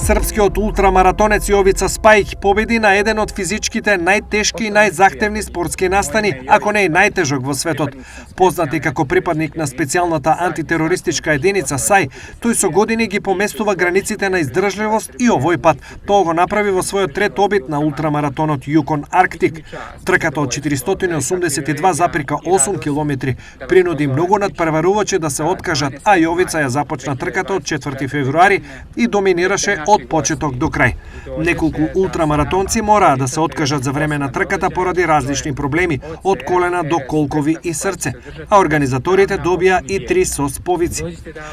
Српскиот ултрамаратонец Јовица Спајќ победи на еден од физичките најтешки и најзахтевни спортски настани, ако не и најтежок во светот. Познат и како припадник на специјалната антитерористичка единица САј, тој со години ги поместува границите на издржливост и овој пат тоа го направи во својот трет обид на ултрамаратонот Юкон Арктик. Трката од 482,8 километри принуди многу надпреварувачи да се откажат, а Јовица ја започна трката од 4 февруари и доминираше од почеток до крај. Неколку ултрамаратонци мораа да се откажат за време на трката поради различни проблеми, од колена до колкови и срце, а организаторите добија и 3 сосповици.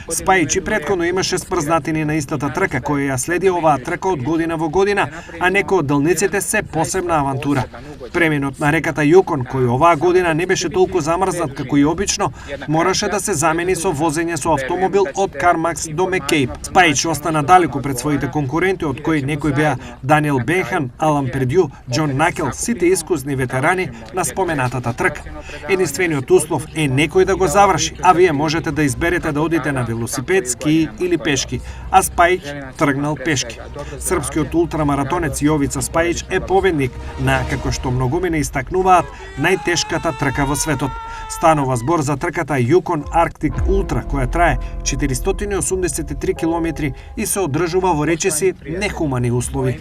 Спајќ претходно имаше спрзнатини на истата трка, која ја следи оваа трка од година во година, а некои од делниците се посебна авантура. Преминот на реката Јукон, кој оваа година не беше толку замрзнат како и обично, мораше да се замени со возење со автомобил од Кармакс до Меккейп. Спајќ остана далеку пред своите конкуренти, од кои некои беа Даниел Бенхан, Алан Пердју, Џон Накел, сите искусни ветерани на споменатата трка. Единствениот услов е некој да го заврши, а вие можете да изберете да одите на велосипед, ски или пешки, а Спајќ тргнал пешки. Српскиот ултрамаратонец Јовица Спајќ е победник на, како што многумина истакнуваат, најтешката трка во светот. Станува збор за трката Юкон Арктик Ултра, која трае 483 километри и се одржува во речиси нехумани услови.